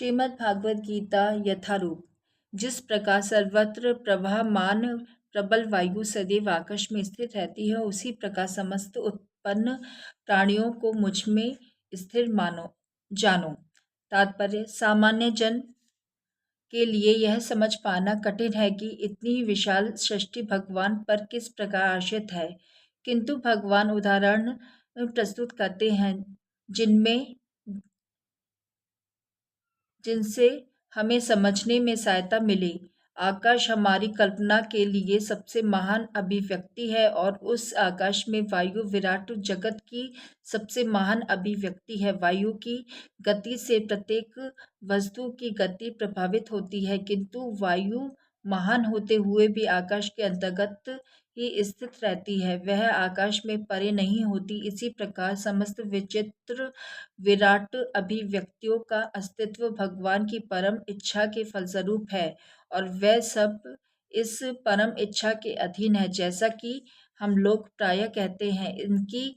श्रीमद् भागवत गीता यथारूप। जिस प्रकार सर्वत्र प्रवाहमान प्रबल वायु सदैव आकाश में स्थिर रहती है, उसी प्रकार समस्त उत्पन्न प्राणियों को मुझ में स्थिर जानो। तात्पर्य: सामान्य जन के लिए यह समझ पाना कठिन है कि इतनी विशाल सृष्टि भगवान पर किस प्रकार आश्रित है, किंतु भगवान उदाहरण प्रस्तुत करते हैं जिनसे हमें समझने में सहायता मिले। आकाश हमारी कल्पना के लिए सबसे महान अभिव्यक्ति है और उस आकाश में वायु विराट जगत की सबसे महान अभिव्यक्ति है। वायु की गति से प्रत्येक वस्तु की गति प्रभावित होती है, किंतु वायु महान होते हुए भी आकाश के अंतर्गत ही स्थित रहती है, वह आकाश में परे नहीं होती। इसी प्रकार समस्त विचित्र विराट अभिव्यक्तियों का अस्तित्व भगवान की परम इच्छा के फलस्वरूप है और वह सब इस परम इच्छा के अधीन है। जैसा कि हम लोग प्रायः कहते हैं, इनकी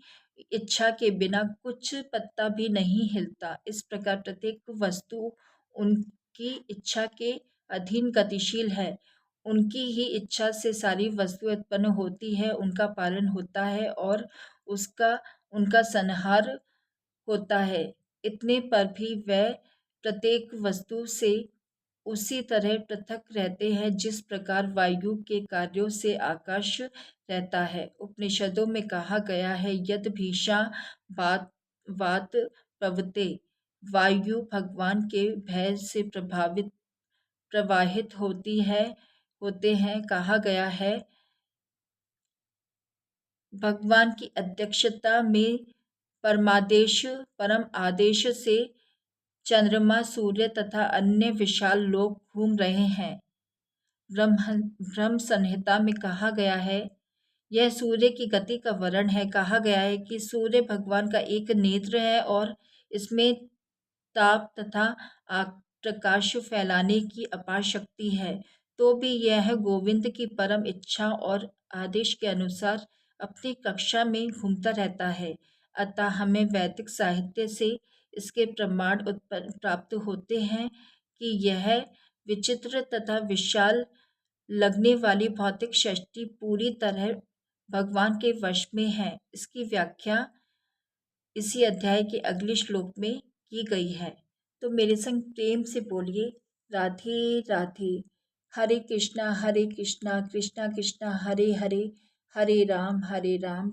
इच्छा के बिना कुछ पत्ता भी नहीं हिलता। इस प्रकार प्रत्येक वस्तु उनकी इच्छा के अधीन गतिशील है। उनकी ही इच्छा से सारी वस्तुएं उत्पन्न होती है, उनका पालन होता है और उनका संहार होता है। इतने पर भी वह प्रत्येक वस्तु से उसी तरह पृथक रहते हैं जिस प्रकार वायु के कार्यों से आकाश रहता है। उपनिषदों में कहा गया है, यद भीषा वात प्रवते, वायु भगवान के भय से प्रवाहित होते हैं। कहा गया है, भगवान की अध्यक्षता में परम आदेश से चंद्रमा, सूर्य तथा अन्य विशाल लोक घूम रहे हैं। ब्रह्म संहिता में कहा गया है, यह सूर्य की गति का वर्णन है। कहा गया है कि सूर्य भगवान का एक नेत्र है और इसमें ताप तथा प्रकाश फैलाने की अपार शक्ति है। तो भी यह गोविंद की परम इच्छा और आदेश के अनुसार अपनी कक्षा में घूमता रहता है। अतः हमें वैदिक साहित्य से इसके प्रमाण प्राप्त होते हैं कि यह विचित्र तथा विशाल लगने वाली भौतिक सृष्टि पूरी तरह भगवान के वश में है। इसकी व्याख्या इसी अध्याय के अगले श्लोक में की गई है। तो मेरे संग प्रेम से बोलिए, राधे राधे। हरे कृष्णा कृष्णा कृष्णा हरे हरे, हरे राम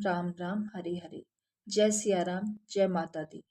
राम राम हरे हरे। जय सिया राम, जय माता दी।